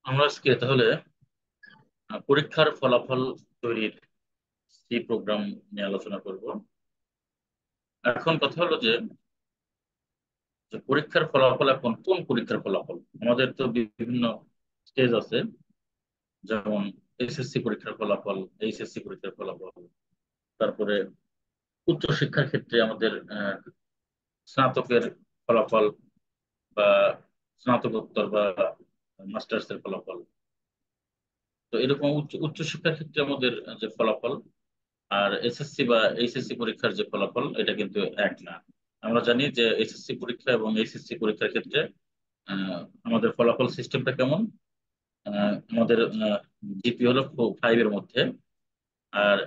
আমরা আজকে তাহলে পরীক্ষার ফলাফল তৈরির সি প্রোগ্রাম নিয়ে আলোচনা করব। এখন কথা হলো যে পরীক্ষার ফলাফল এখন কোন পরীক্ষার ফলাফল? আমাদের তো বিভিন্ন স্টেজ আছে, যেমন এসএসসি পরীক্ষার ফলাফল, এইচএসসি পরীক্ষার ফলাফল, তারপরে উচ্চশিক্ষার ক্ষেত্রে আমাদের স্নাতকের ফলাফল বা স্নাতকোত্তর বা মাস্টার্স এর ফলাফল। তো এরকম উচ্চশিক্ষার ক্ষেত্রে আমাদের যে ফলাফল আর এসএসসি বা এইচএসসি পরীক্ষার যে ফলাফল, এটা কিন্তু এক না। আমরা জানি যে এসএসসি পরীক্ষা এবং এইচএসসি পরীক্ষার ক্ষেত্রে আমাদের ফলাফল সিস্টেমটা কেমন। আমাদের জিপি হলো 5 এর মধ্যে। আর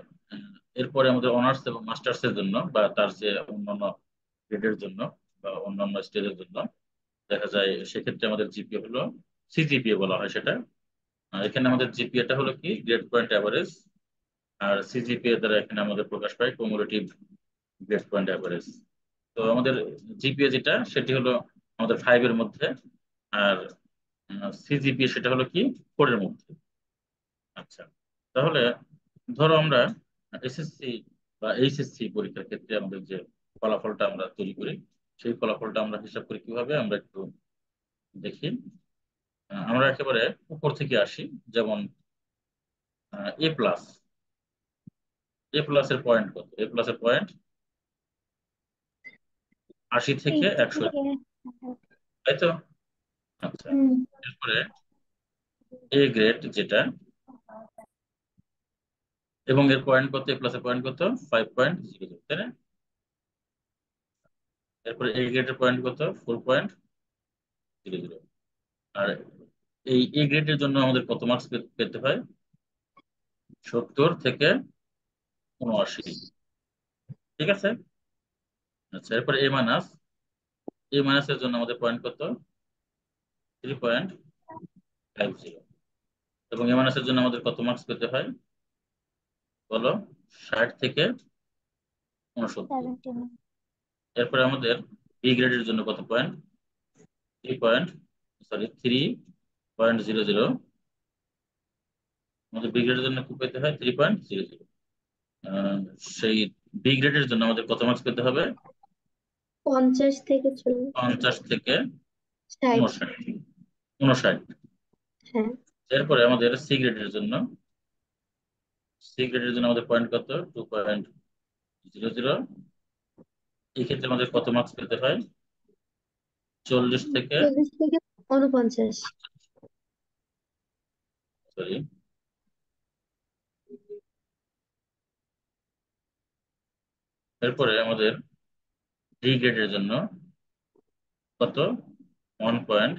এরপরে আমাদের অনার্স এবং মাস্টার্স এর জন্য বা তার যে অন্যান্য গ্রেডের জন্য বা অন্যান্য স্টেজের জন্য দেখা যায়, সেক্ষেত্রে আমাদের জিপিএ হলো সিজিপিএ বলা হয় সেটা। এখানে আমাদের জিপিএটা হলো কি গ্রেড পয়েন্ট অ্যাভারেজ, আর সিজিপিএ দ্বারা এখানে আমাদের প্রকাশ পায় কুমুলেটিভ গ্রেড পয়েন্ট অ্যাভারেজ। তো আমাদের জিপিএ যেটা সেটি হলো আমাদের 5 এর মধ্যে, আর সিজিপিএ সেটা হলো কি 4 এর মধ্যে। আচ্ছা, তাহলে ধরো আমরা এসএসসি বা এইচএসসি পরীক্ষার ক্ষেত্রে আমাদের যে ফলাফলটা আমরা তৈরি করি, সেই ফলাফলটা আমরা হিসাব করি কিভাবে আমরা একটু দেখি। আমরা একেবারে উপর থেকে আসি, যেমন এ প্লাস। এ প্লাস এর পয়েন্ট কত? এ প্লাস এর পয়েন্ট 80 থেকে 80 100, থেকে তাই তো? আচ্ছা, হুম এরপরে এ গ্রেড যেটা, এবং এর পয়েন্ট কত? এ প্লাস এর পয়েন্ট কত? 5.00, তাই না? এরপরে এ গ্রেডের পয়েন্ট কত? 4.00। আর এই এ গ্রেডের জন্য আমাদের কত মার্কস পেতে হয়? 70 থেকে 79। ঠিক আছে। আচ্ছা, এরপরে এ মাইনাস। এ মাইনাসের জন্য আমাদের পয়েন্ট কত? 3.50। এবং এ মাইনাসের জন্য আমাদের কত মার্কস পেতে হয় বলো? 60 থেকে 69। 79 এরপরে আমাদের বি গ্রেডের জন্য কত পয়েন্ট? 3.00। আমাদের বি গ্রেডের জন্য কি পেতে হয়? 3.00। সেই বি গ্রেডের জন্য আমাদের কত মার্কস পেতে হবে? 50 থেকে 40 50 থেকে 60 59। 59। হ্যাঁ এরপরে আমাদের সি গ্রেডের জন্য, আমাদের পয়েন্ট কত? 2.00। এই ক্ষেত্রে আমাদের কত মার্কস পেতে হয়? 40 থেকে 40 থেকে 49 সরি এরপরে আমাদের ডি গ্রেডের জন্য কত? 1.00।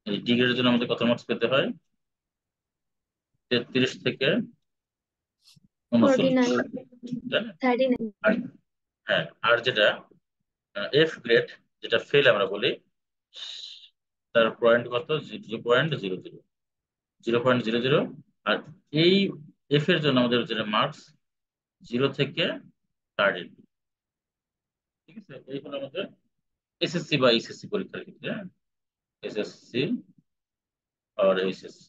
এই ডি গ্রেডের জন্য আমাদের কত মার্কস পেতে হয়? 33 থেকে 39, 49 তাই না? 39 আর হ্যাঁ, আর যেটা এফ গ্রেড, যেটা ফেল আমরা বলি, তার পয়েন্ট কত? 0.00। 0.00। আর এই এফ এর জন্য আমাদের যেটা মার্কস 0 থেকে 13। ঠিক আছে, এই হলো আমাদের এসএসসি বা এইচএসসি পরীক্ষার ক্ষেত্রে। এসএসসি আর এইচএসসি,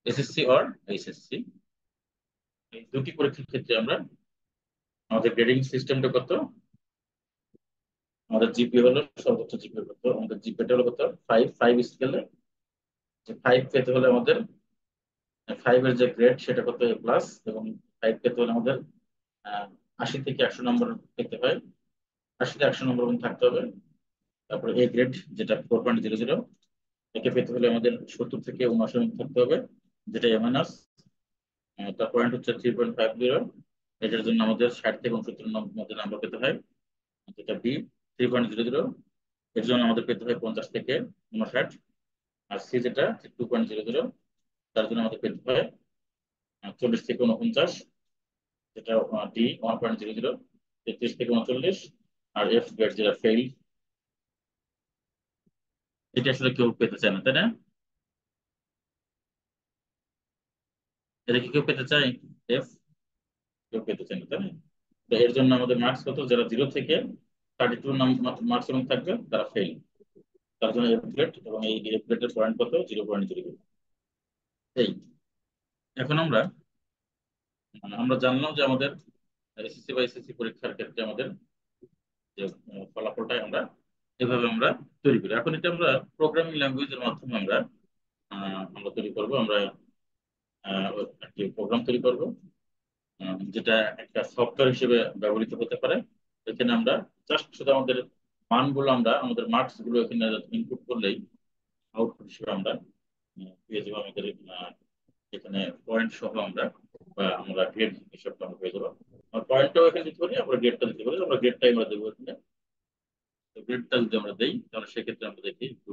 এসএসসি আর এইচএসসি, এই দুটি পরীক্ষার ক্ষেত্রে আমরা আমাদের গ্রেডিং সিস্টেমটা কত? আমাদের জিপি হলো সর্বোচ্চ জিপি কত? আমাদের জিপিটা হলো কত? 5। 5 স্কেলে 5 পেতে হলে আমাদের 5 এর যে গ্রেড সেটা কত? এ প্লাস। এবং 5 পেতে হলে আমাদের 80 থেকে 100 নম্বর পেতে হয়। 80 থেকে 100 নম্বর পর্যন্ত থাকতে হবে। তারপরে এ গ্রেড যেটা 4.00, একে পেতে হলে আমাদের 70 থেকে 79 মধ্যে থাকতে হবে, যেটা এ মাইনাস। তার পয়েন্ট হচ্ছে 3.50। এটার জন্য আমাদের 60 থেকে 69 মধ্যে নাম্বার পেতে হয়, যেটা বি 3.00। এর জন্য আমাদের পেতে হয় 50 থেকে 59। আর সি যেটা 2.00, তার জন্য আমাদের পেতে হয় 40 থেকে 49, যেটা ডি 1.00, 33 থেকে 39। আর এফ গ্রেড যেটা ফেল, এটা আসলে কেউ পেতে চায় না, তাই না? এটা কি কেউ পেতে চায়? এফ কেউ পেতে চায় না, তাই না? তো এর জন্য আমাদের মার্কস কত? যারা 0 থেকে 32 মার্কস এর মধ্যে থাকবে তারা ফেল। তার জন্য এফ গ্রেড, এবং এই এফ গ্রেডের পয়েন্ট কত, 0.0। এই এখন আমরা আমরা জানলাম যে আমাদের এসএসসি বা এসএসসি পরীক্ষার ক্ষেত্রে আমাদের যে ফলাফলটা আমরা এভাবে আমরা তৈরি করি। এখন এটা আমরা প্রোগ্রামিং ল্যাঙ্গুয়েজের মাধ্যমে আমরা তৈরি করব। আমরা একটি প্রোগ্রাম তৈরি করব, যেটা একটা সফটওয়্যার হিসেবে ব্যবহৃত হতে পারে। এখানে আমরা জাস্ট শুধু আমাদের মানগুলো, আমরা আমাদের মার্কস গুলো এখানে ইনপুট করলেই আউটপুট হিসেবে আমরা পেয়ে যাবো। আমাদের এখানে পয়েন্ট সহ আমরা গ্রেড হিসাবটা আমরা পেয়ে যাবো। পয়েন্টটাও এখানে দিতে পারি, আমরা গ্রেডটা দিতে পারি। আমরা গ্রেডটাই আমরা দেবো এখানে। গ্রেডটা যদি আমরা দেই, তাহলে সেক্ষেত্রে আমরা দেখি একটু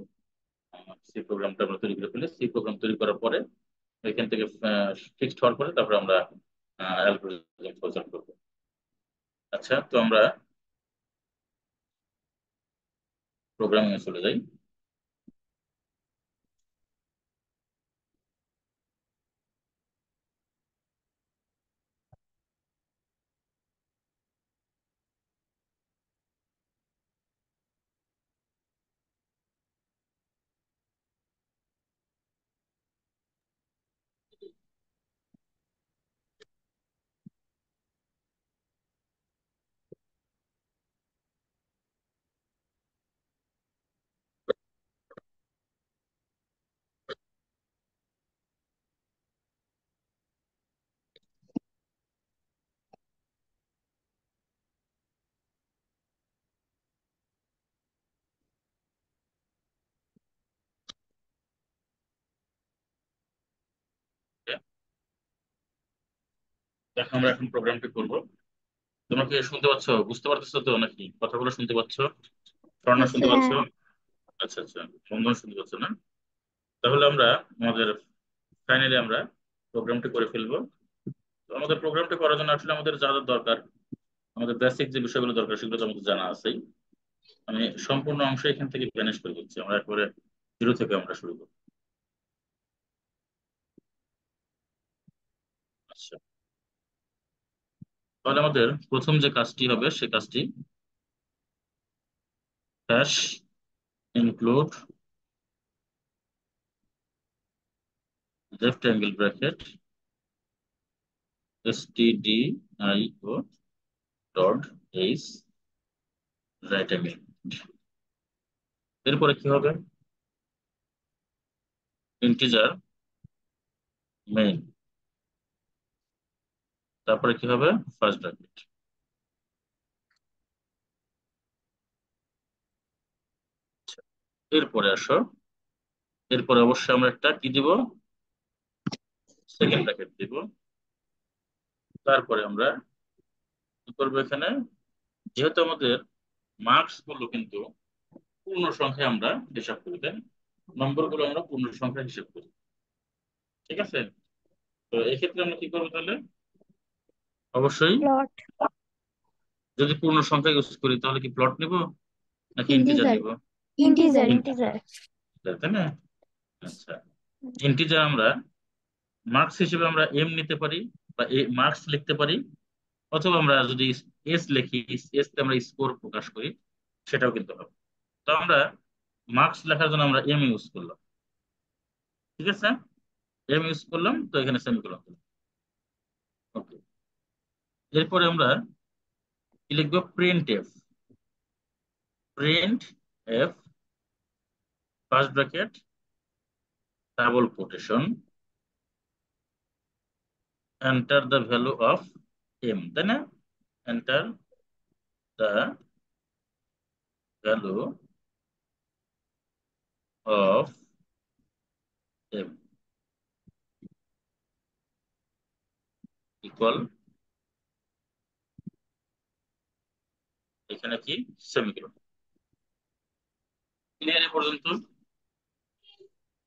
সি প্রোগ্রামটা আমরা তৈরি করে ফেলি। সি প্রোগ্রাম তৈরি করার পরে এখান থেকে ফিক্সড হওয়ার পরে তারপরে আমরা অ্যালগরিদম প্রচার করবো। আচ্ছা, তো আমরা প্রোগ্রামিং এ চলে যাই। দেখো, আমরা এখন প্রোগ্রামটি করবো। তোমরা কি শুনতে পাচ্ছ, বুঝতে পারতেছো তো নাকি? কথাগুলো শুনতে পাচ্ছ? স্বর্ণা শুনতে হ্যাঁ। পাচ্ছ? আচ্ছা আচ্ছা, বন্ধন শুনতে পাচ্ছ না? তাহলে আমরা আমাদের ফাইনালি আমরা প্রোগ্রামটি করে ফেলবো। তো আমাদের প্রোগ্রামটি করার জন্য আসলে আমাদের যা যা দরকার, আমাদের বেসিক যে বিষয়গুলো দরকার, সেগুলো তো আমাদের জানা আছেই। আমি সম্পূর্ণ অংশ এখান থেকে ভ্যানিশ করে দিচ্ছি। আমরা একবারে জিরো থেকে আমরা শুরু করবো। আচ্ছা, তাহলে আমাদের প্রথম যে কাজটি হবে সে কাজটি hash include left angle bracket stdio dot H right angle. এরপরে কি হবে? ইন্টিজার মেইন, তারপরে কি হবে? First bracket. এরপরে আসো, এরপরে অবশ্যই আমরা একটা কি দিব, সেকেন্ড ব্র্যাকেট দিব। তারপরে আমরা কি করবো এখানে, যেহেতু আমাদের মার্কস গুলো কিন্তু পূর্ণ সংখ্যায় আমরা হিসাব করি, তাই নম্বর গুলো আমরা পূর্ণ সংখ্যায় হিসাব করি। ঠিক আছে? তো এক্ষেত্রে আমরা কি করবো তাহলে? অবশ্যই প্লট। যদি পূর্ণ সংখ্যা ইউজ করি তাহলে কি প্লট নিব নাকি ইন্টিজার ইন্টিজার। নিব? ইন্টিজার। ইন্টিজার। তাই না? আচ্ছা, ইন্টিজার আমরা মার্কস হিসেবে আমরা এম নিতে পারি, বা মার্কস লিখতে পারি, অথবা আমরা যদি এস লিখি, এস তে আমরা স্কোর প্রকাশ করি, সেটাও কিন্তু হবে। তো আমরা মার্কস লেখার জন্য আমরা এম ইউজ করলাম। ঠিক আছে, এম ইউজ করলাম, তো এখানে সেমিকোলন দিলাম। ওকে, এরপরে আমরা কি লিখবো? Print F. Print f first bracket double quotation enter the value of M, তাই না? Enter the value of M equal, এখানে কি সেমিকোলন। ক্লিয়ার এ পর্যন্ত?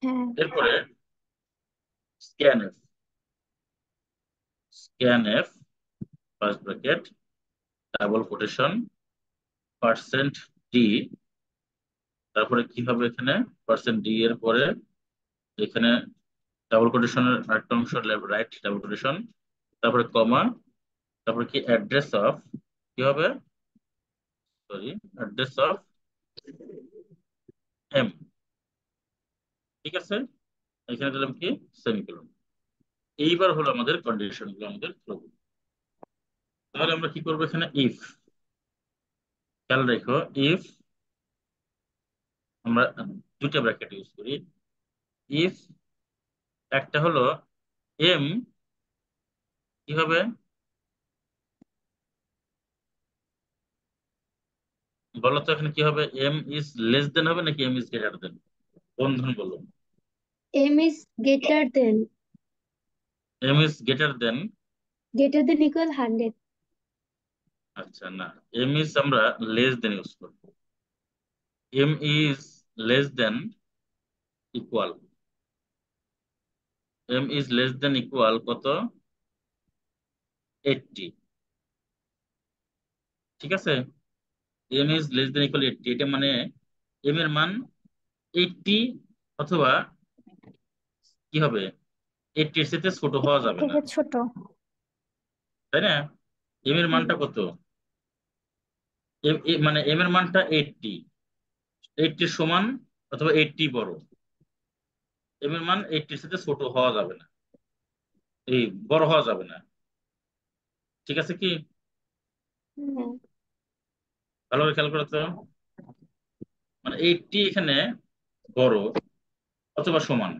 হ্যাঁ। এরপরে scan f. Scan f first bracket double quotation percent d, তারপরে কি হবে এখানে? পার্সেন্ট ডি এর পরে এখানে ডাবল কোটেশনের আরেকটা অংশ রাইট ডাবল কোটেশন, তারপরে কমা, তারপরে কি অ্যাড্রেস অফ, কি হবে, সরি, অ্যাড্রেস অফ এম। ঠিক আছে, এখানে দিলাম কি সেমিকোলন। এইবার হলো আমাদের কন্ডিশন গুলো আমাদের প্রবলেম। তাহলে আমরা কি করবো এখানে ইফ, খেয়াল রেখো ইফ আমরা দুইটা ব্র্যাকেট ইউজ করি। ইফ একটা হলো এম কি হবে, বলো তো এখানে কি হবে, এম ইজ লেস দেন হবে নাকি M is greater than? Bandhan বলো। M is M is greater than. greater than equal 100. আচ্ছা না, এম ইজ আমরা লেস দেন ইউজ করবো। M is less than equal, M is less than equal কত, 80। ঠিক আছে, M is less than equal 80, এটা মানে এম এর মান 80 অথবা কি হবে, 80 এর সাথে ছোট হওয়া এর যাবে না, থেকে ছোট। তাই না? এম এর হুম। মানটা কত, মানে এম এর মানটা 80, 80 সমান অথবা 80 বড়। এম এর মান 80 এর সাথে ছোট হওয়া যাবে না, এই বড় হওয়া যাবে না। ঠিক আছে কি, হুম। ভালো করে খেয়াল করো তো, মানে 80 এখানে বড় অথবা সমান,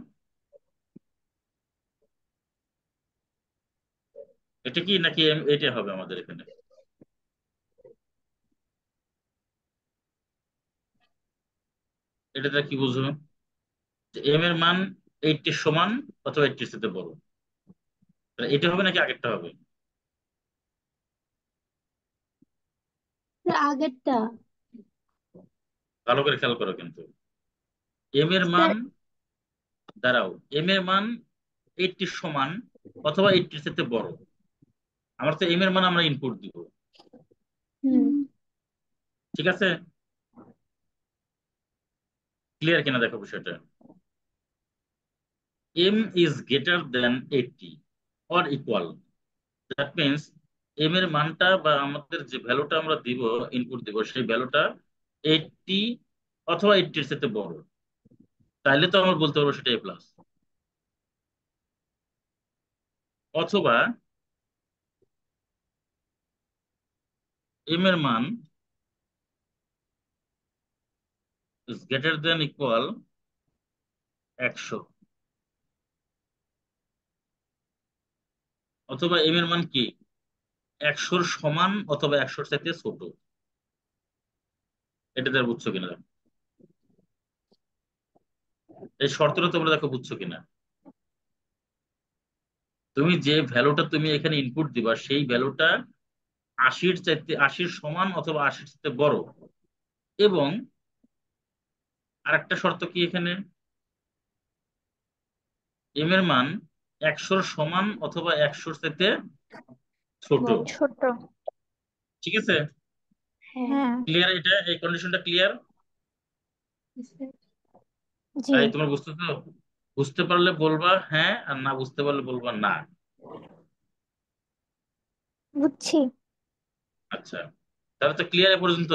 এটা কি নাকি এটা হবে আমাদের এখানে? এটা কি বুঝো, যে এম এর মান 80 সমান অথবা 80 এর সাথে বড়, তাহলে এটা হবে নাকি আগেরটা হবে? স্যার আগেরটা। ভালো করে খেয়াল করো কিন্তু, এম এর মান, স্যার। দাঁড়াও, এম এর মান 80 সমান অথবা 80 এর সাথে বড়, আমার তো এম এর মান আমরা ইনপুট দিব। হুম। ঠিক আছে, ক্লিয়ার কিনা দেখো বিষয়টা। M is greater than 80 or equal, that means M এর মানটা বা আমাদের যে ভ্যালুটা আমরা দিব, ইনপুট দিব, সেই ভ্যালুটা 80 অথবা 80 এর সাথে বড়, তাইলে তো আমরা বলতে পারবো সেটা এ প্লাস। অথবা এম এর মান ইজ গ্রেটার দেন ইকুয়াল 100, অথবা এম এর মান কি 100-র সমান অথবা 100-র চাইতে ছোট। এটা তার বুঝছো কিনা দেখো। এই শর্তটা তোমরা দেখো বুঝছো কিনা। তুমি যে ভ্যালুটা তুমি এখানে ইনপুট দিবা সেই ভ্যালুটা 80-র চাইতে 80-র সমান অথবা 80-র চাইতে বড়, এবং আরেকটা শর্ত কি এখানে, এম এর মান 100-র সমান অথবা 100-র চাইতে ছোট। বড়। ছোট। ঠিক আছে, হ্যাঁ। হ্যাঁ। ক্লিয়ার, এটা এই কন্ডিশনটা ক্লিয়ার? স্যার। জি। এই তোমার বুঝতে তো, বুঝতে পারলে বলবা হ্যাঁ, আর না বুঝতে পারলে বলবা না। বুঝছি। আচ্ছা, তাহলে তো ক্লিয়ার এ পর্যন্ত।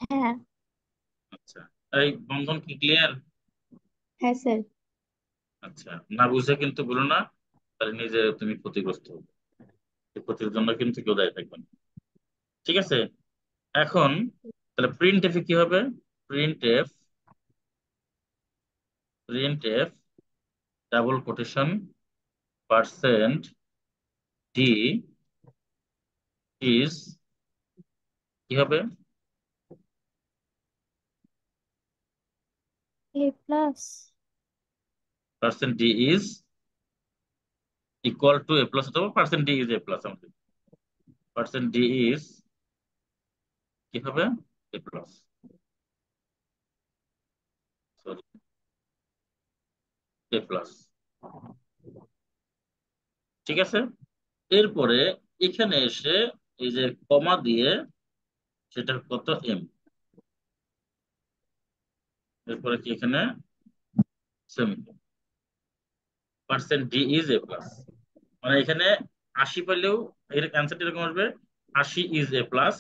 হ্যাঁ। আচ্ছা, এই বন্ধন কি ক্লিয়ার? হ্যাঁ স্যার। আচ্ছা, না বুঝে কিন্তু বলো না, তাহলে নিজে তুমি ক্ষতিগ্রস্ত হবে, এই ক্ষতির জন্য কিন্তু কেউ দায়ী থাকবে না। ঠিক আছে, এখন তাহলে প্রিন্ট এফে কি হবে, print F, print F double quotation percent d is কি হবে, A plus. Percent d is equal to A plus, অথবা percent d is A plus, আমাদের পার্সেন্ট ডি ইজ কি হবে, A plus, sorry, A plus. ঠিক আছে, এরপরে এখানে এসে এই যে কমা দিয়ে সেটা কত এম, এরপরে কি এখানে semicolon, percent d is A plus, মানে এখানে 80 পাইলেও এর অ্যান্সারটা এরকম আসবে, 80 ইজ এ প্লাস।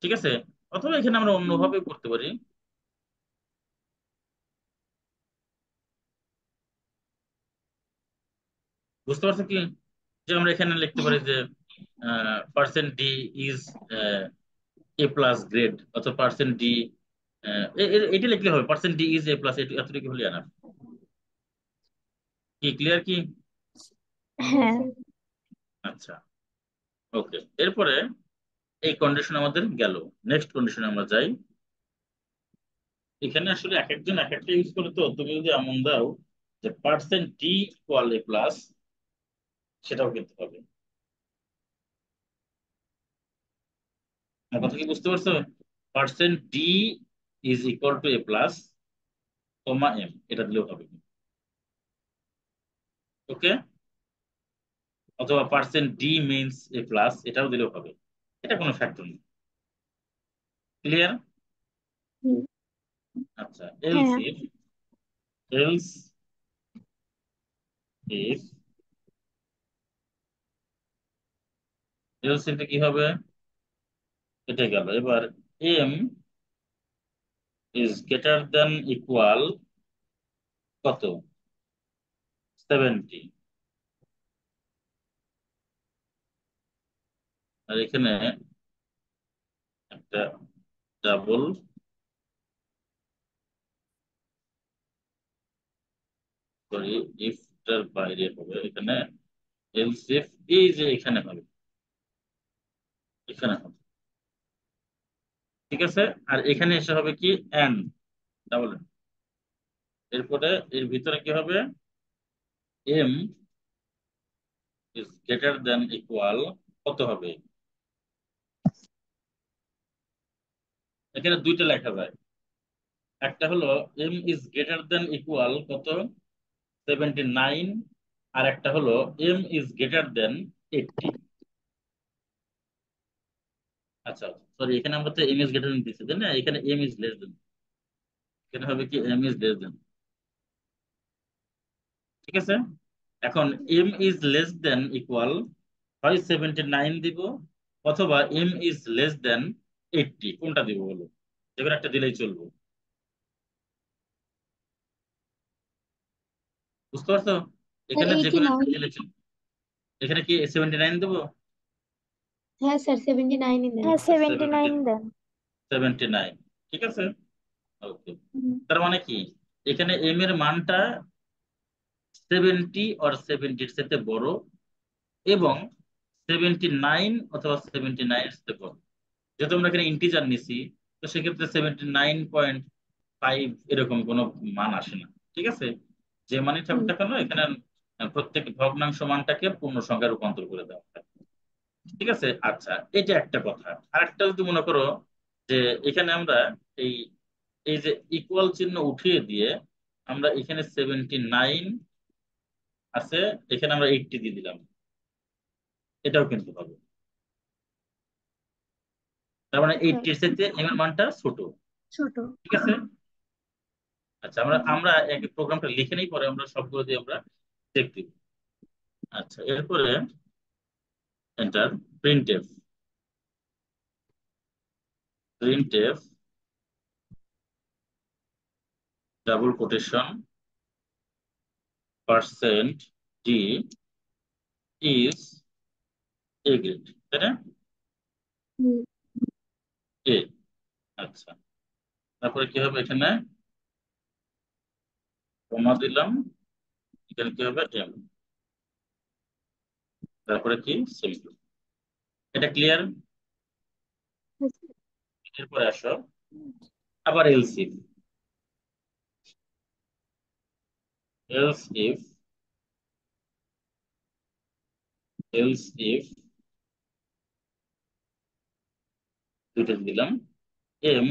ঠিক আছে, অথবা এখানে আমরা হুম। অন্যভাবে করতে পারি, বুঝতে পারছো কি? যে আমরা এখানে লিখতে পারি যে percent d is A plus grade, অথবা পার্সেন্ট ডি, এটা লিখলে হবে percent d is A plus, এতটুকু হলে না? কি ক্লিয়ার কি? হ্যাঁ। আচ্ছা, ওকে। এরপরে এই কন্ডিশন আমাদের গেল। নেক্সট কন্ডিশনে আমরা যাই। এখানে আসলে এক একজন এক একটা ইউজ করে, তো তুমি যদি এমন দাও যে percent d equal A plus, সেটাও কিন্তু হবে। আমার কথা কি বুঝতে পারছো? Percent d is equal to A plus comma M, এটা দিলেও হবে। ওকে। অথবা percent d means A plus, এটাও দিলেও হবে। এটা কোনো ফ্যাক্টর নেই। ক্লিয়ার? হুম। আচ্ছা, হ্যাঁ। এলস ইফ এলস ইফে কি হবে? এটা গেল। এবার M is greater than equal কত? 70। আর এখানে একটা ডাবল, সরি, ইফটার বাইরে হবে এখানে। এলস ইফ এই যে এখানে হবে, এখানে হবে। ঠিক আছে। আর এখানে এসে হবে কি এন্ড, ডাবল। এরপরে এর ভিতরে কি হবে? M is greater than equal কত হবে? এখানে দুইটা লেখা যায়। একটা হলো M is greater than equal কত? 79। আর একটা হলো এম ইজ গ্রেটার দেন 80। আচ্ছা, সরি, এখানে আমরা তো এম ইজ গ্রেটার দেন দিচ্ছি, তাই না? এখানে এম ইজ লেস দেন, এখানে হবে কি এম ইজ লেস দেন। ঠিক আছে। এখন M is less than equal হয় 79 দিব, অথবা এম ইজ লেস দেন 80, কোনটা দিব বলো? যেকোনো একটা দিলেই চলবে। বুঝতে পারছো? এখানে এইটি যেকোনো একটা নাইন দিলে চলবে। এখানে কি 79 দেবো? হ্যাঁ স্যার, 79-ই দেন। হ্যাঁ, আচ্ছা, 79 দেন। 79, ঠিক আছে। ওকে। হুম। তার মানে কি, এখানে এম এর মানটা 70 or 70-র সাথে বড়, এবং 79 অথবা 79-এর সাথে বড়। যেহেতু আমরা এখানে ইন্টিজার নিছি, তো সেক্ষেত্রে 79.5 এরকম কোনো মান আসে না। ঠিক আছে। যে মানই থাকুক হুম। না কেন, এখানে প্রত্যেক ভগ্নাংশ মানটাকে পূর্ণ সংখ্যায় রূপান্তর করে দেওয়া হয়। ঠিক আছে। আচ্ছা, এটা একটা কথা। আরেকটা যদি মনে করো যে এখানে আমরা এই এই যে ইকুয়াল চিহ্ন উঠিয়ে দিয়ে আমরা এখানে 79 আছে, এখানে আমরা 80 দিয়ে দিলাম, এটাও কিন্তু হবে। তার মানে হ্যাঁ। 80-র সাথে এম এর মানটা ছোট। ছোট। ঠিক আছে। আচ্ছা, আমরা আমরা এক প্রোগ্রামটা লিখে নেই, পরে আমরা সবগুলো দিয়ে আমরা চেক দিব। আচ্ছা, এরপরে enter printf. Printf double quotation percent d is A grade, তাই না? হুম। এ। আচ্ছা, তারপরে কি হবে? এখানে কমা দিলাম, এখানে কি হবে? এম। তারপরে কি? সেমিকোলন। এটা ক্লিয়ার? এরপরে আসো আবার else if. Else if else if দুইটা দিলাম। M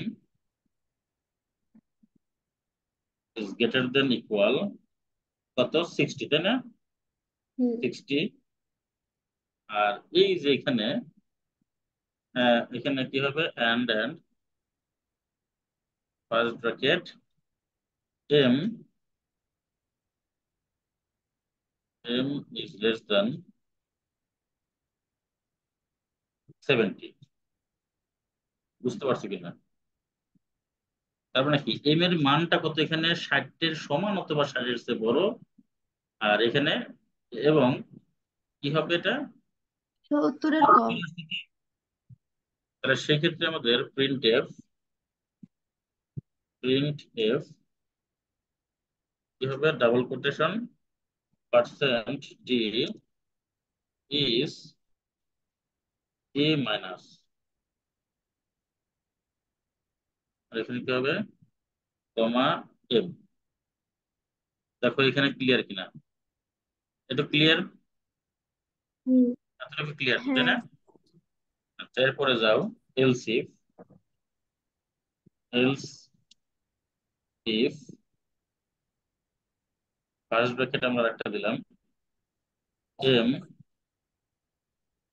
is greater than equal কত? 60, তাই না? হুম। 60। আর এই যে এখানে এখানে কি হবে? And first bracket M M is less than 70। বুঝতে পারছো কিনা? তার মানে কি, এম এর মানটা কত? এখানে 60-এর সমান অথবা 60-এর চেয়ে বড়। আর এখানে এবং কি হবে এটা? 70-এর ক। তাহলে সেক্ষেত্রে আমাদের প্রিন্ট এফ কি হবে? Double quotation percent d is A minus, আর এখানে কি হবে? Comma m. দেখো এখানে ক্লিয়ার কিনা, এটা ক্লিয়ার, হুম। এতটুকু ক্লিয়ার তাই হ্যাঁ। না? আচ্ছা, এরপরে যাও else else if first bracket আমরা একটা দিলাম, M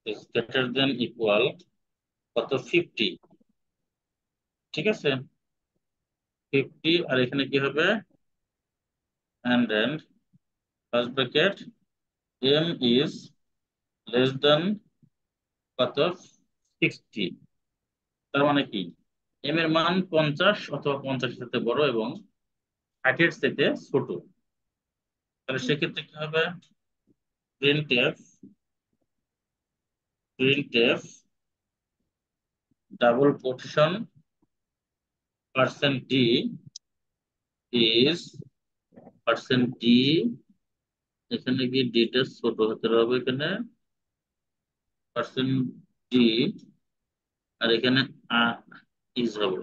is greater than equal কত? 50। ঠিক আছে, 50, আর এখানে কি হবে? and first bracket M is less than কত? 60। তার মানে কি? এম এর মান 50 অথবা 50 সাথে বড় এবং 60 থেকে ছোট। তাহলে হুম। সেক্ষেত্রে কি হবে? Printf double quotation percent d is percent D, এখানে কি ডিটা ছোট হতে হবে, এখানে পার্সেন্ট ডি, আর এখানে ইজ হবে,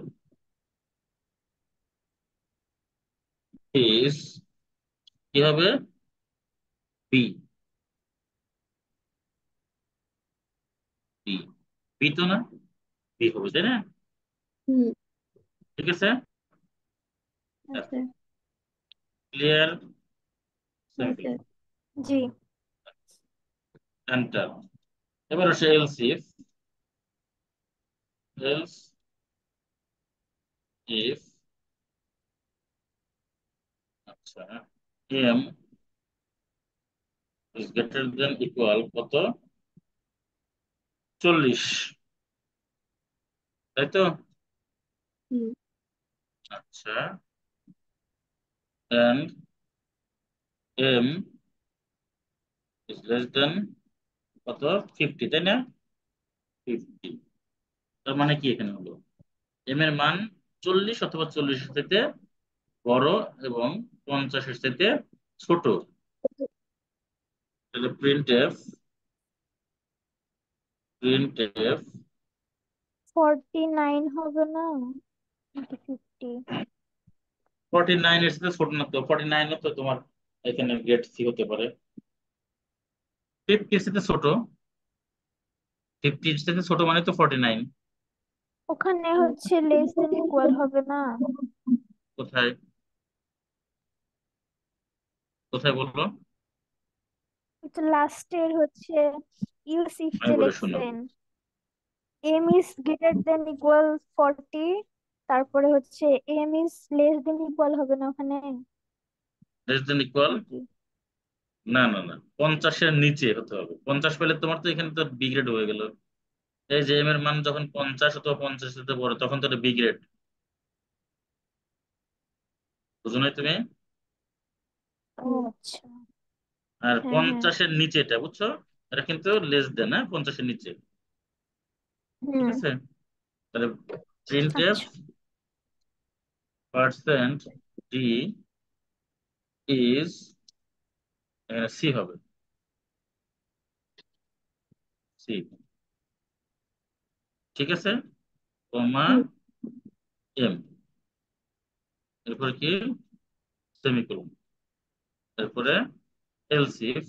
ইজ কি হবে? বি, বি, বি তো না, বি হবে তাই না? হুম। ঠিক আছে, হ্যাঁ স্যার। ক্লিয়ার, হ্যাঁ সিম্পল, স্যার। জি। এন্টার। এবার হচ্ছে এলস ইফ আচ্ছা M is greater than equal কত? 40, তাই তো? হুম। আচ্ছা, and M is less than কত? 50, তাই না? 50, তার মানে কি এখানে হলো? এম এর মান 40 অথবা 40-এর থেকে বড় এবং 50-এর থেকে ছোট। তাহলে প্রিন্ট এফ 49 হবে না, 50। 49-এর সাথে ছোট না তো, 49ও তো তোমার এখানে গেট সি হতে পারে। 50-এর সাথে ছোট, 50-এর সাথে ছোট মানে তো 49। ওখানে হচ্ছে লেস দেন ইকুয়াল হবে না। কোথায়? কোথায় বললো? এটা লাস্টের হচ্ছে ইউসিফ আমি যে বলে শোনাবো। লিখছেন, M is greater than equal 40, তারপরে হচ্ছে M is less than equal হবে না ওখানে লেস দেন ইকুয়াল, নাকি? না না না, 50-এর নিচে হতে হবে। 50 পেলে তোমার তো এখানে তো বি গ্রেড হয়ে গেল। এই যে এম এর মান যখন 50 অথবা 50 হতে বড় তখন তো এটা বি গ্রেড, বুঝো নাই তুমি? ও আচ্ছা। আর হ্যাঁ হ্যাঁ। 50-এর নিচে এটা, বুঝছো? এটা কিন্তু লেস দেন, হ্যাঁ, 50-এর নিচে। ঠিক হুম। আছে, তাহলে প্রিন্ট এফ আচ্ছা। পার্সেন্ট ডি ইজ সি হবে, সি। ঠিক আছে, কমা হুম। এম, এরপরে কি? সেমিকোলন। এরপরে else if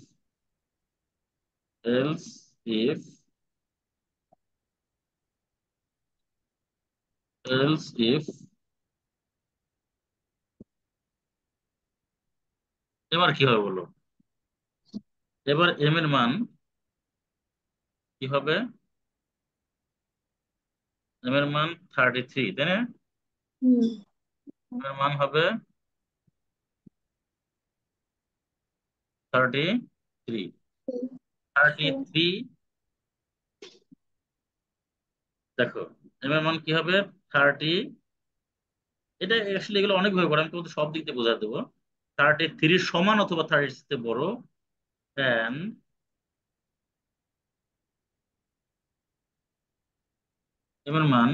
else if else if এবার কি হবে বলো? এবার এম এর মান কি হবে? এম এর মান 33, তাই না? হুম। এম এর মান হবে 33, থার্টি হুম। থ্রি দেখো এম এর মান কি হবে? 30, এটা আসলে এগুলো অনেক ভাবে করে, আমি তোমাদের সব দিক দিয়ে বোঝা দেবো। 33 সমান অথবা 30 থেকে বড় দেন এম এর মান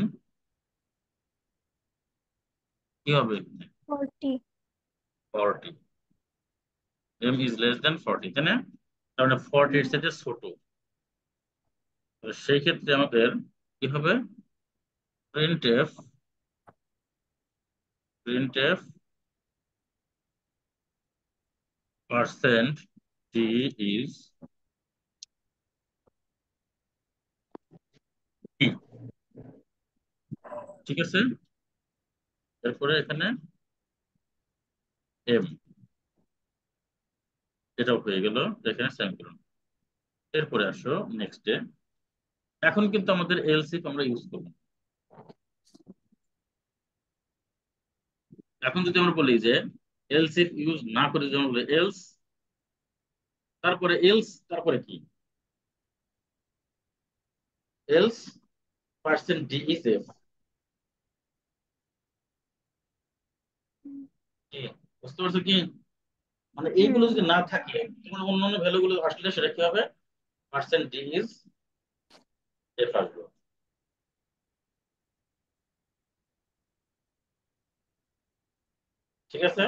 কি হবে? 40। 40। এম ইজ লেস দেন 40, তাই না? তার মানে 40 এর হুম। সাথে ছোট। তো সেই ক্ষেত্রে আমাদের কি হবে? Printf printf percent d is কি, ঠিক আছে? এরপরে এখানে এম, এটাও হয়ে গেল, এখানে সেমিকোলন। এরপরে আসো নেক্সটে। এখন কিন্তু আমাদের এলস ইফ আমরা ইউজ করব। এখন যদি আমরা বলি যে এলস ইফ ইউজ না করে যদি আমরা বলি এলস, তারপরে এলস, তারপরে কি? Else percent d is F. কি বুঝতে পারছো কি? মানে এইগুলো হুম। যদি না থাকে, তোমার অন্যান্য ভ্যালু গুলো আসলে সেটা কি হবে? পার্সেন্ট ডি ইজ এফ আসবে। ঠিক আছে?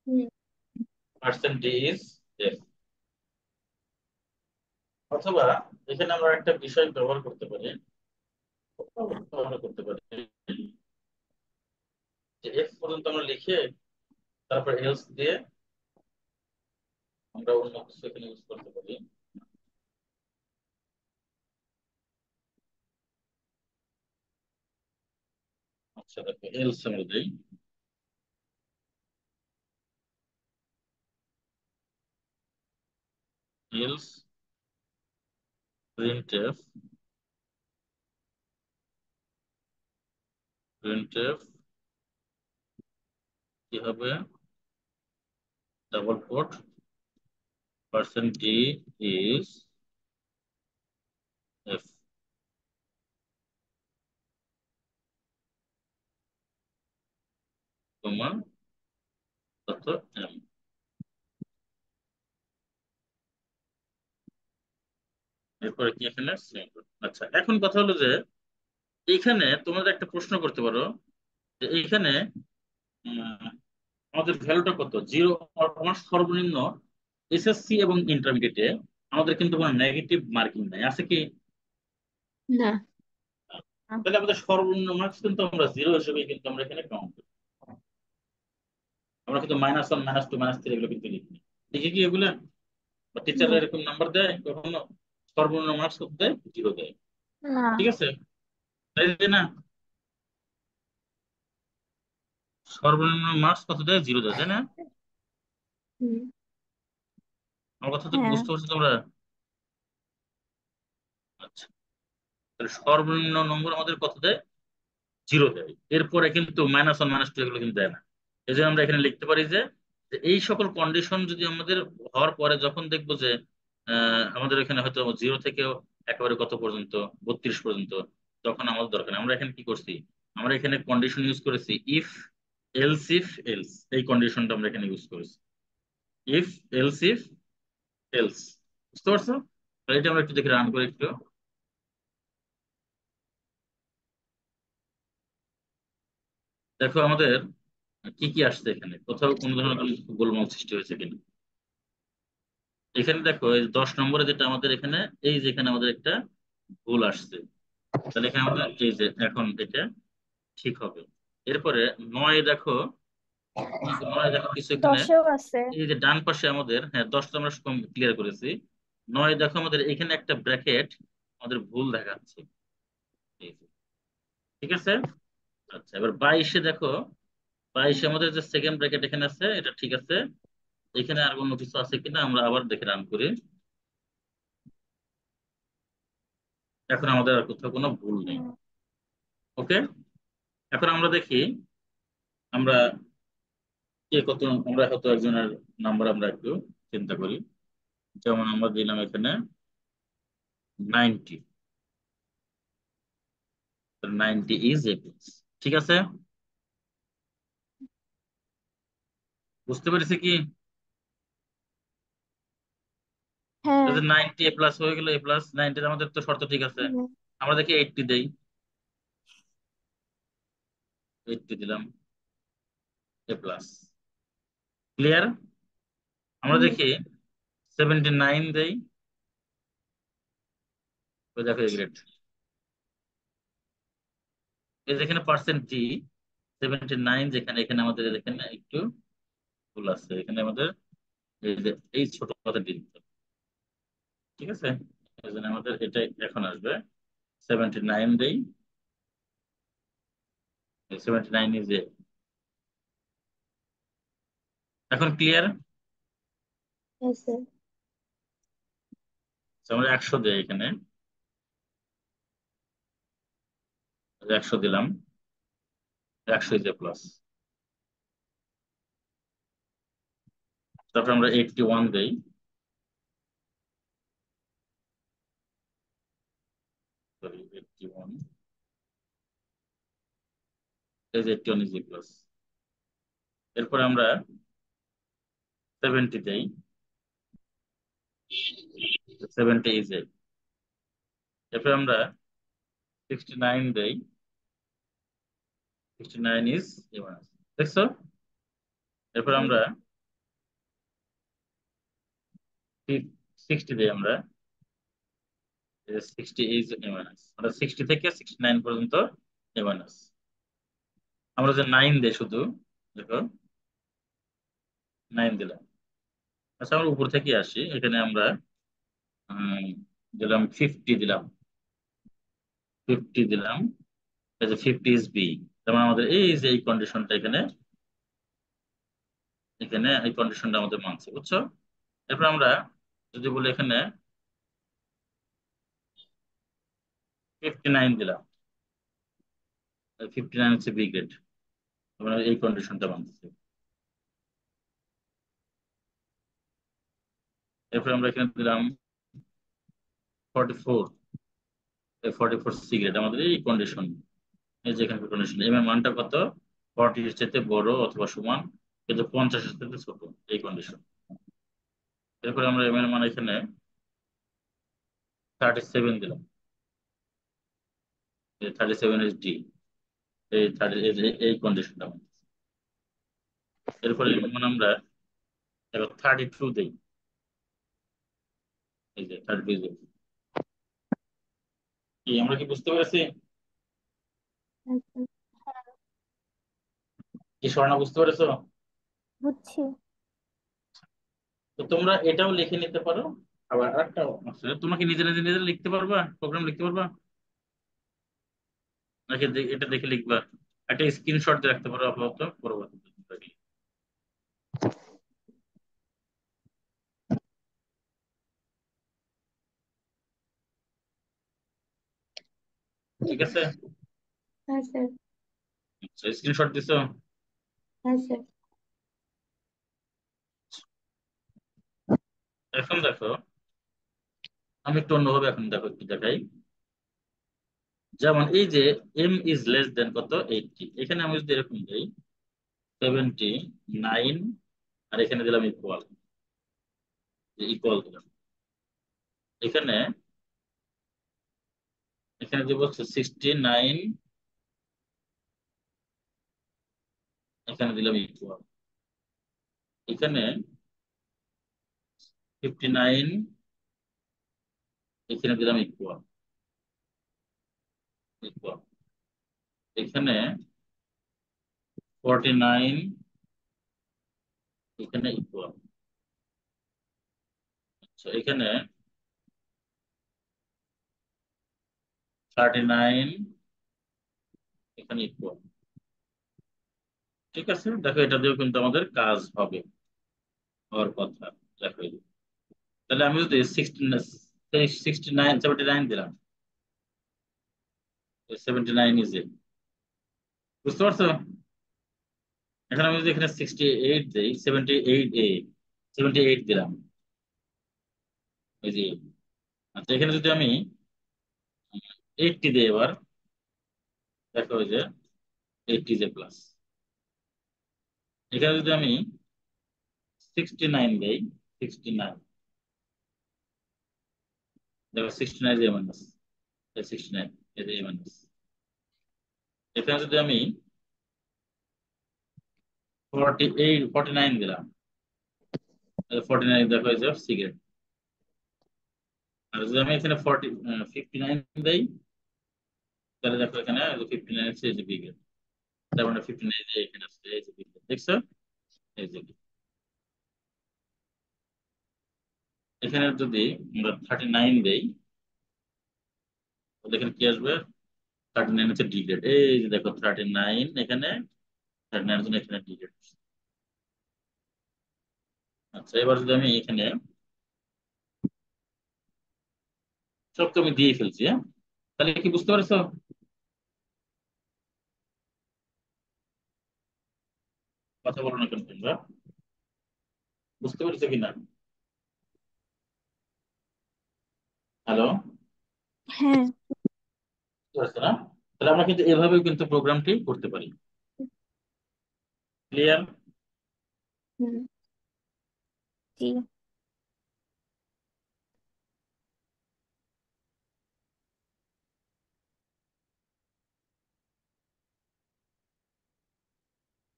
হুম। Percent d is F. অথবা এখানে আমরা একটা বিষয় ব্যবহার করতে পারি, ব্যবহার করতে পারি যে এফ পর্যন্ত আমরা লিখে তারপর এলস দিয়ে আমরা অন্য কিছু এখানে ইউজ করতে পারি। আচ্ছা দেখো, এলস আমরা দিই। এলস প্রিন্টএফ প্রিন্টএফ কি হবে? Double quote percent d is F, comma তত এম। এরপরে কি এখানে সেমিকোলন। আচ্ছা, এখন কথা হলো যে এইখানে তোমাদের একটা প্রশ্ন করতে পারো যে এইখানে উম, আমাদের ভ্যালুটা কত? জিরো। আমার সর্বনিম্ন এসএসসি এবং ইন্টারমিডিয়েটে আমাদের কিন্তু কোনো নেগেটিভ মার্কিং নাই, আছে কি? না। তাহলে আমাদের সর্বনিম্ন মার্কস কিন্তু আমরা জিরো হিসেবে কিন্তু আমরা এখানে কাউন্ট করি। আমরা কিন্তু -1, -2, -3 এগুলো কিন্তু লিখি না। লিখে কি এগুলা? বা টিচাররা না। এরকম নাম্বার দেয় কখনো? সর্বনিম্ন মার্কস কত দেয়? জিরো দেয়। না। ঠিক আছে, তাই না? সর্বনিম্ন মার্কস কত দেয়? জিরো দেয়, তাই না? হুম। আমার কথা তো কি হ্যাঁ। বুঝতে পারছো তোমরা? আচ্ছা, তাহলে সর্বনিম্ন নম্বর আমাদের কত দেয়? জিরো দেয়। এরপরে কিন্তু -1, -2 এগুলো কিন্তু দেয় না। এই জন্য আমরা এখানে লিখতে পারি যে যে এই সকল কন্ডিশন যদি আমাদের হওয়ার পরে যখন দেখবো যে আমাদের এখানে হয়তো জিরো থেকে একেবারে কত পর্যন্ত, 32 পর্যন্ত, তখন আমাদের দরকার নেই। আমরা এখানে কি করছি? আমরা এখানে কন্ডিশন ইউজ করেছি ইফ, এলস ইফ, এলস। এই কন্ডিশনটা আমরা এখানে ইউজ করেছি, ইফ, এলস ইফ, এলস। বুঝতে পারছো? তো এটা আমরা একটু দেখে রান করে একটু দেখো আমাদের কি কি আসছে এখানে, কোথাও কোনো ধরনের গোলমাল সৃষ্টি হয়েছে কিনা। এখানে দেখো এই 10 নম্বরে যেটা আমাদের এখানে, এই যে এখানে আমাদের একটা ভুল আসছে। তাহলে এখানে আমাদের এই যে এখন এটা ঠিক হবে। এরপরে 9 দেখো, 9 দেখো কিছু এখানে, 10এও আছে। এই যে ডান পাশে আমাদের, হ্যাঁ 10টা আমরা ক্লিয়ার করেছি। 9 দেখো আমাদের এখানে একটা ব্র্যাকেট আমাদের ভুল দেখাচ্ছে। এই যে, ঠিক আছে। আচ্ছা, এবার 22-এ দেখো, 22-এ আমাদের যে সেকেন্ড ব্র্যাকেট এখানে আছে এটা ঠিক আছে। এখানে আর কোনো কিছু আছে কিনা আমরা আবার দেখে রান করি। এখন আমাদের আর কোথাও কোনো ভুল নেই। হুম। ওকে, এখন আমরা দেখি আমরা কে কত, আমরা হয়তো একজনের নাম্বার আমরা একটু চিন্তা করি। যেমন আমরা দিলাম এখানে 90, 90 ইজ এ প্লাস। ঠিক আছে, বুঝতে পেরেছি কি? হ্যাঁ। 90 এ প্লাস হয়ে গেল, এ প্লাস 90 আমাদের তো শর্ত ঠিক আছে। হ্যাঁ। আমরা দেখি 80 দেই, 80 দিলাম, এ প্লাস। ক্লিয়ার? আমরা হুম। দেখি 79 দেই, ওই দেখো এ গ্রেড। এই যেখানে পার্সেন্ট জি 79, যেখানে এখানে আমাদের এখানে একটু ভুল আছে, এখানে আমাদের এই যে এই ছোট কথা দিতে হবে। ঠিক আছে, এই জন্য আমাদের এটা এখন আসবে 79 দেই, 79 ইজ এ। এখন ক্লিয়ার? হ্যাঁ স্যার। আমরা 100 দেই এখানে, 100 দিলাম, 100 ইজ এ প্লাস। তারপর আমরা 81 দেই, সরি 81, এই যে 81 ইজ এ প্লাস। এরপর আমরা 70 দেই, 70 ইজ এ। এরপর আমরা 69 দেই, 69 ইজ এ মাইনাস। দেখছো? এরপর হ্যাঁ আমরা 60 দেই, আমরা 60 ইজ এ মাইনাস, আমরা 60 থেকে 69 পর্যন্ত এ মাইনাস। আমরা যে 9 দেই শুধু, দেখো 9 দিলাম। আচ্ছা আমরা উপর থেকে আসি, এখানে আমরা উম, দিলাম 50 দিলাম, 50 দিলাম, এই যে 50 ইজ বি। যেমন আমাদের এই যে এই কন্ডিশনটা এখানে, এখানে এই কন্ডিশনটা আমাদের মানছে, বুঝছো? এরপর আমরা যদি বলি এখানে 59 দিলাম, 59 হচ্ছে বি গ্রেড, আমরা এই কন্ডিশনটা মানতেছি। এরপর আমরা এখানে দিলাম 44, 44 সি গ্রেড, আমাদের এই কন্ডিশন, এই যে এখানে কন্ডিশন এম এর মানটা কত, 40 এর চাইতে বড় অথবা সমান, কিন্তু 50 এর চাইতে ছোট, এই কন্ডিশন। এরপর আমরা এম এর মান এখানে 37 দিলাম, 37 ইজ ডি, এই 30 এই কন্ডিশনটা। এরপরে এমন আমরা 32 দিই, এই যে 32 দিই। কি আমরা কি বুঝতে পেরেছি? হ্যাঁ স্যার। কি স্বর্ণা বুঝতে পেরেছো? বুঝছি। তো তোমরা এটাও লিখে নিতে পারো। আবার আরেকটা আছে, তোমরা কি নিজে নিজে নিজে লিখতে পারবা, প্রোগ্রাম লিখতে পারবা, নাকি এটা দেখে লিখবা? একটা স্ক্রিনশট দিয়ে রাখতে পারো আপাতত, পরবর্তীতে তোমরা লিখবে। ঠিক আছে, হ্যাঁ স্যার। স্ক্রিনশট দিছো? হ্যাঁ স্যার। এখন দেখো, আমি একটু অন্যভাবে এখন দেখো একটু দেখাই। যেমন এই যে এম ইজ লেস দেন কত, 80, এখানে আমি যদি এরকম দিই 79, আর এখানে দিলাম ইকুয়াল, ইকুয়াল দিলাম, এখানে এখানে দিব হচ্ছে 69, এখানে দিলাম ইকুয়াল, এখানে 59, এখানে দিলাম ইকুয়াল, ইকুয়াল, এখানে 49, এখানে ইকুয়াল। আচ্ছা এখানে 39, এখানে ইকুয়াল। ঠিক আছে, দেখো এটা দিয়েও কিন্তু আমাদের কাজ হবে, হওয়ার কথা। দেখো এই যে। তাহলে আমি যদি 69, 79 দিলাম, 79 ইজ এ, বুঝতে পারছো? এখন আমি যদি এখানে 68 দিই, 78 এ, 78 দিলাম, এই যে। আচ্ছা এখানে যদি আমি 80 দিই এবার, দেখো ওই যে 80 যে প্লাস। এখানে যদি আমি 69 দেই, 69, দেখো 69 এ মাইনাস 69, এই যে মাইনাস। এখানে যদি আমি 49 দিলাম, 49 দেখো এই যে সিগারেট। আর যদি আমি এখানে 59 দেই, তাহলে দেখো এখানে 59 আছে এই যে বিগেট। তার মানে 59 যে এখানে আছে এই যে বিগেট, দেখছো? এই যে এখানে যদি আমরা 39 দেই, তাহলে এখানে কি আসবে? 39 হচ্ছে ডিগ্রেড, এই যে দেখো 39 এখানে, 39 জন্য এখানে ডিগ্রেড। আচ্ছা, এবার যদি আমি এখানে সব তো আমি দিয়ে ফেলছি, হ্যাঁ, তাহলে কি বুঝতে পারছো? কথা বলো না কেন তোমরা? বুঝতে পেরেছো কিনা? হ্যালো? হ্যাঁ। বুঝতে পারছো না? তাহলে আমরা কিন্তু এভাবেও কিন্তু প্রোগ্রামটি করতে পারি। ক্লিয়ার? হুম। জি।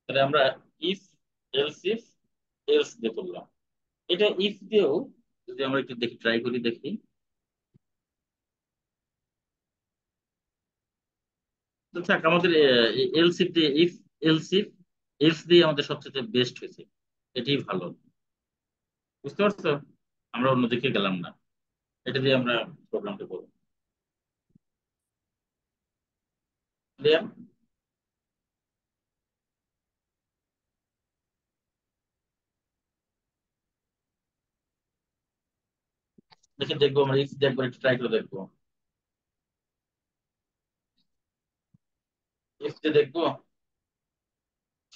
তাহলে আমরা ইফ, এলস ইফ, এলস দিয়ে করলাম। এটা ইফ দিয়েও যদি আমরা একটু দেখি, ট্রাই করি দেখি। তো থাক, আমাদের এলস ইফ দিয়ে, ইফ এলস ইফ এলস দিয়ে আমাদের সবচেয়ে বেস্ট হয়েছে, এটাই ভালো। বুঝতে পারছো? আমরা অন্যদিকে গেলাম না, এটা দিয়ে আমরা প্রোগ্রামটা করবো। ক্লিয়ার? দেখে দেখবো, আমরা ইফ দেখবো, একটু ট্রাই করে দেখবো। ইফ দিয়ে দেখবো,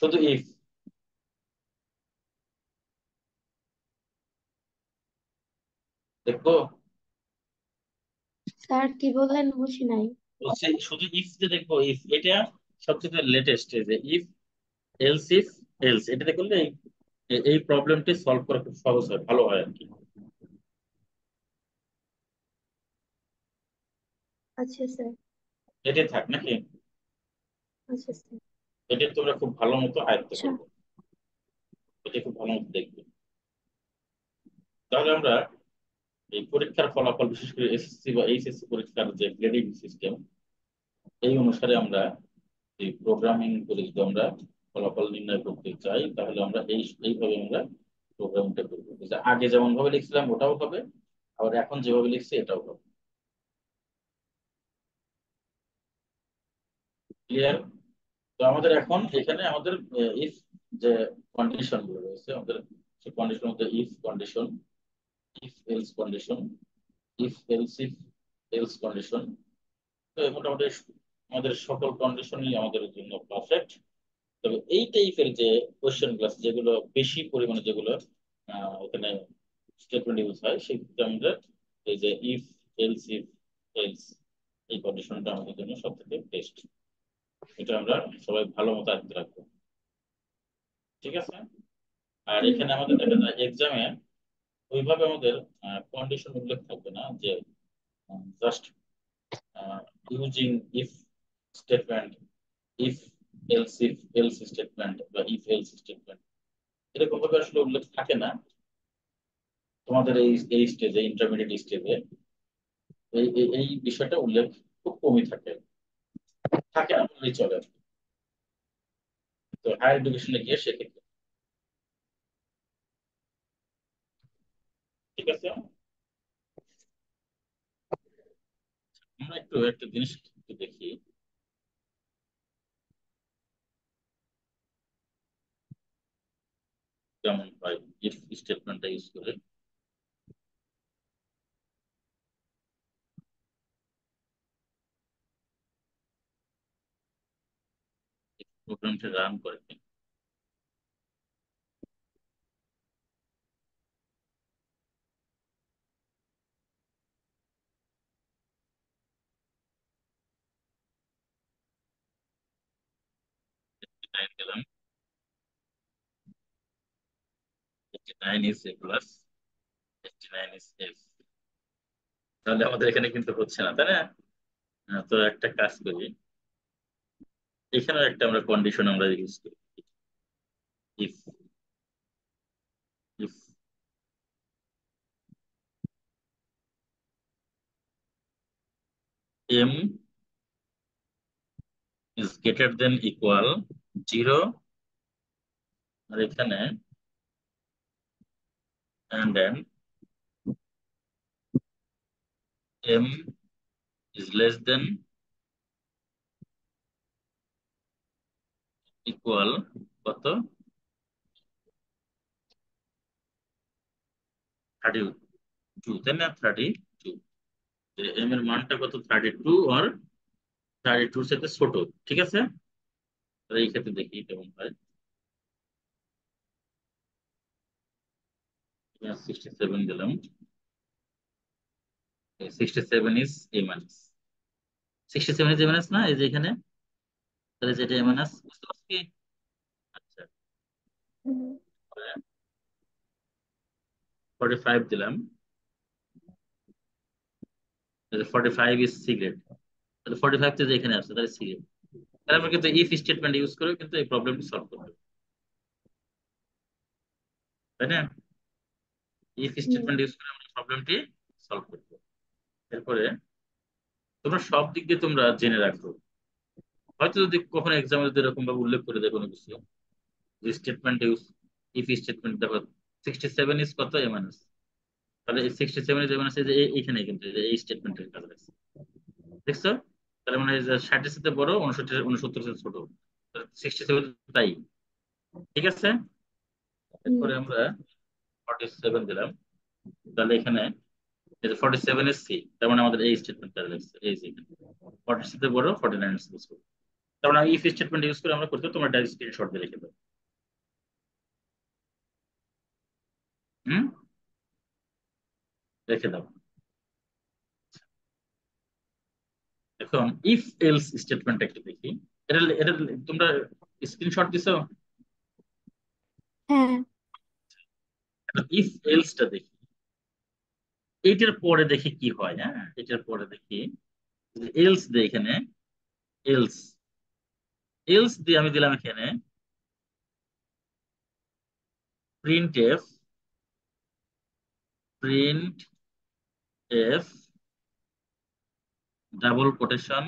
শুধু ইফ দেখবো। স্যার কি বললেন বুঝি নাই। বলছি শুধু ইফ দিয়ে দেখবো, ইফ এটা সবচেয়ে লেটেস্ট, যে ইফ এলস ইফ এলস, এটা দেখলে এই প্রবলেমটি সলভ করা খুব সহজ হয়, ভালো হয় আর কি। আচ্ছা স্যার। এটাই থাক নাকি? আচ্ছা স্যার। এটা তোমরা খুব ভালো মতো আয়ত্ত আচ্ছা। করবে, এটা খুব ভালো মতো দেখবে। তাহলে আমরা এই পরীক্ষার ফলাফল, বিশেষ করে এসএসসি বা এইচএসসি পরীক্ষার যে গ্রেডিং সিস্টেম, এই অনুসারে আমরা এই প্রোগ্রামিং করে যদি আমরা ফলাফল নির্ণয় করতে চাই, তাহলে আমরা এইভাবে আমরা প্রোগ্রামটা করবো, যে আগে যেমন ভাবে লিখছিলাম ওটাও হবে, আবার এখন যেভাবে লিখছি এটাও হবে। ক্লিয়ার? তো আমাদের এখন এখানে আমাদের ইফ যে কন্ডিশন গুলো রয়েছে, আমাদের সেই কন্ডিশন মধ্যে if condition, if else condition, if else if else condition, তো মোটামুটি আমাদের সকল কন্ডিশনই আমাদের জন্য পারফেক্ট। তবে এই টাইপের যে কোয়েশ্চেন গুলো আছে, যেগুলো বেশি পরিমাণে, যেগুলো এখানে স্টেটমেন্ট ইউজ হয়, সেক্ষেত্রে আমাদের এই যে ইফ এলস ইফ এলস, এই কন্ডিশনটা আমাদের জন্য সব থেকে বেস্ট। এটা আমরা সবাই ভালো মতো আয়ত্ত রাখবো। ঠিক আছে? আর হুম। এখানে আমাদের দেখা যায় এক্সামে ওইভাবে আমাদের কন্ডিশন উল্লেখ থাকবে না, যে just using if statement, if else statement বা ইফ এলস স্টেটমেন্ট, এরকম ভাবে আসলে উল্লেখ থাকে না তোমাদের এই স্টেজে, ইন্টারমিডিয়েট স্টেজে। এই বিষয়টা উল্লেখ খুব কমই থাকে, থাকে না বললেই চলে। তো হায়ার এডুকেশনে গিয়ে সেক্ষেত্রে, ঠিক আছে। আমরা একটু একটা জিনিস একটু দেখি কেমন হয় ইফ স্টেটমেন্টটা ইউজ করে প্রোগ্রামটা রান করে। নাইন গেলাম, 59 is a plus, 59 is f, তাহলে আমাদের এখানে কিন্তু হচ্ছে না, তাই না? তো একটা কাজ করি, এখানেও একটা আমরা কন্ডিশন আমরা ইউজ করি। If if m is greater than equal 0, আর এখানে and then m is less than equal কত, 32, তাই না? 32, এম এর মানটা কত, 32 আর 32 সাথে ছোট, ঠিক আছে? তাহলে এই ক্ষেত্রে দেখি কেমন হয়। 67 দিলাম, 67 is A minus, 67 is A minus না, এই যে এখানে, তাহলে যেটা এ মাইনাস, বুঝতে পারছি কি? আচ্ছা, হুম। 45 দিলাম, 45 ইজ সিগারেট, তাহলে 45 তো যে এখানে আছে, তাহলে সিগারেট। তাহলে আমরা কিন্তু ইফ স্টেটমেন্ট ইউজ করে কিন্তু এই প্রবলেমটি সলভ করতে পারি, তাই না? If hmm. স্টেটমেন্ট ইউজ করে আমরা প্রবলেমটি সলভ করতে পারি। এরপরে তোমরা সব দিক দিয়ে তোমরা জেনে রাখো, হয়তো যদি কখনো এক্সামে যদি এরকম ভাবে উল্লেখ করে দেয় কোনো কিছু, যে স্টেটমেন্ট ইউজ, ইফ স্টেটমেন্ট দেখো 67 ইজ কত, এ মাইনাস, তাহলে এই 67 ইজ এ মাইনাস, এই যে এইখানে কিন্তু এই যে এই স্টেটমেন্টের কাজ আছে, দেখছো? তাহলে মানে এই যে 60 এর সাথে বড়, 69 এর সাথে ছোট, 67 তাই, ঠিক আছে? হুম। এরপরে আমরা 47 দিলাম, তাহলে এখানে এই যে 47 এর সি, তার মানে আমাদের এই স্টেটমেন্টটা লাগছে, এই যে 40 সাথে বড়, 49 এর সাথে ছোট, তার মানে ইফ স্টেটমেন্ট ইউজ করে আমরা করতে, তোমরা ডাইরেক্ট স্ক্রিনশট দিয়ে লিখে দাও। হুম, রেখে দাও। এখন ইফ এলস স্টেটমেন্ট একটু দেখি, এটা এটা তোমরা স্ক্রিনশট দিছো? হ্যাঁ। ইফ এলসটা দেখি, এইটার পরে দেখি কি হয়, হ্যাঁ এটার পরে দেখি, এলস দিয়ে এখানে, এলস, এলস দিয়ে আমি দিলাম এখানে print F, print F double quotation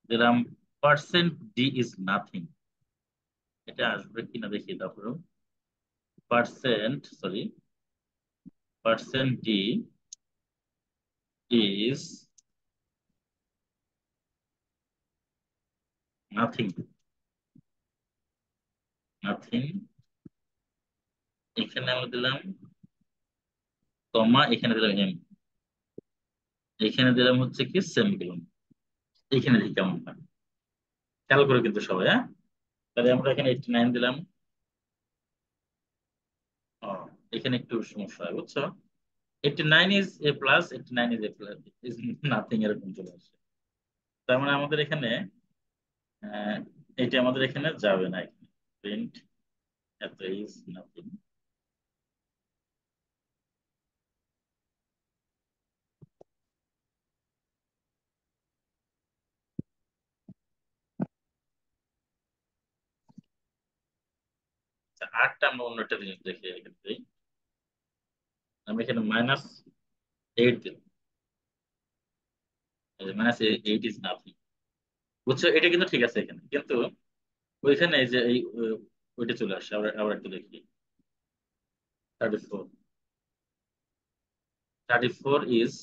দিলাম, পার্সেন্ট ডি ইজ নাথিং, এটা আসবে কিনা দেখি, তারপরে percent, sorry, percent d is nothing, nothing, এখানে আমরা দিলাম কমা, এখানে দিলাম এম, এখানে দিলাম হচ্ছে কি সেমিকোলন, এখানে দেখি কেমন হয়, খেয়াল করে কিন্তু সবাই, হ্যাঁ? তাহলে আমরা এখানে 89 দিলাম, ও, এখানে একটু সমস্যা হয়, বুঝছো? 89 is A plus, 89 is A plus, is nothing, এরকম চলে আসে। তার মানে আমাদের এখানে এটা আমাদের এখানে যাবে না, এখানে প্রিন্ট এত ইজ নাথিং। আটটা আমরা অন্য একটা জিনিস দেখি এখানে দিই। আমি এখানে -8 দিলাম, -8 ইজ নাথিং, বুঝছো? এটা কিন্তু ঠিক আছে এখানে, কিন্তু ওইখানে এই যে এই ওইটা চলে আসে, আবার আবার একটু দেখি, 34, 34 ইজ,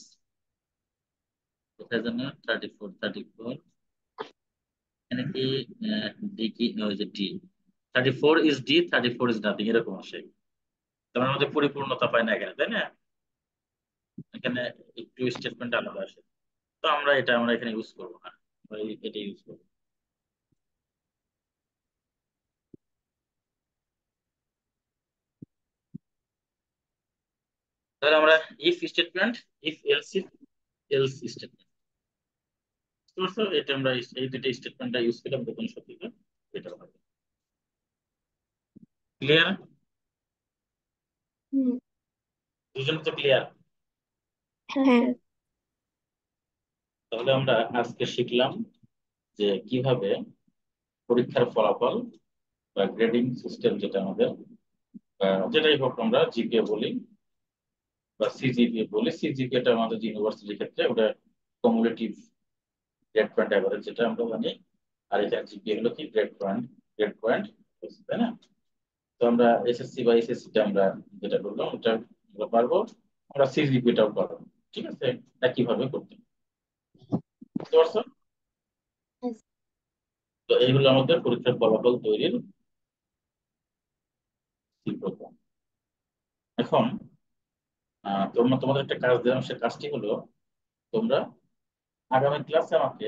কোথায় জানো, 34, 34 এখানে কি, ডি কি, ওই যে D, 34 is D, 34 is nothing, এরকম আসে, তার মানে আমাদের পরিপূর্ণতা পায় না এখানে, তাই না? এখানে একটু স্টেটমেন্ট আলাদা আসে, তো আমরা এখানে ইউজ করবো না, আমরা এটা ইউজ করবো। তাহলে আমরা if statement, if else, if else statement, এটা আমরা এই দুটো স্টেটমেন্টটা ইউজ করলাম, তখন সত্যি এটা হবে। ক্লিয়ার? হুম। দুজন তো ক্লিয়ার? হ্যাঁ হ্যাঁ। স্যার। তাহলে আমরা আজকে শিখলাম যে কিভাবে পরীক্ষার ফলাফল বা গ্রেডিং সিস্টেম যেটা আমাদের যেটাই হোক আমরা জিপিএ বলি বা সিজিপিএ বলি। সিজিপিএ টা আমাদের ইউনিভার্সিটির ক্ষেত্রে ওটা কমুলেটিভ গ্রেড পয়েন্ট অ্যাভারেজ যেটা আমরা জানি। আর এখানে জিপিএ হলো কি গ্রেড পয়েন্ট, তাই না? তো আমরা এসএসসি বা এসএসসি টা আমরা যেটা করলাম ওটা আমরা পারবো, আমরা সিজিপিএ টাও পারবো। ঠিক আছে, একইভাবে করতে বুঝতে পারছো? হ্যাঁ তো এইগুলো আমাদের পরীক্ষার ফলাফল তৈরির প্রোগ্রাম। এখন তোমরা তোমাদের একটা কাজ দিলাম, সে কাজটি হলো তোমরা আগামী ক্লাসে আমাকে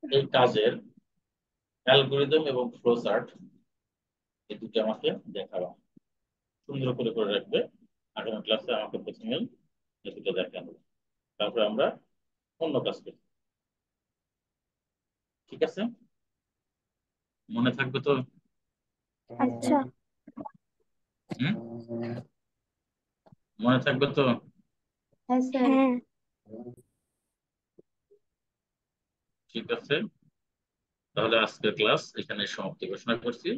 এই কাজের অ্যালগোরিদম এবং ফ্লো চার্ট এই দুটো আমাকে দেখাবা, সুন্দর করে করে রাখবে। আগামী ক্লাসে আমাকে প্রথমে এই দুটো দেখাবো, তারপরে আমরা অন্য কাজ করব। ঠিক আছে, মনে থাকবে তো? আচ্ছা। হুম, মনে থাকবে তো? হ্যাঁ স্যার। হ্যাঁ। ঠিক আছে, তাহলে আজকের ক্লাস এখানে সমাপ্তি ঘোষণা করছি।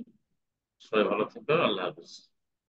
সবাই ভালো থেকো, আল্লাহ হাফিজ।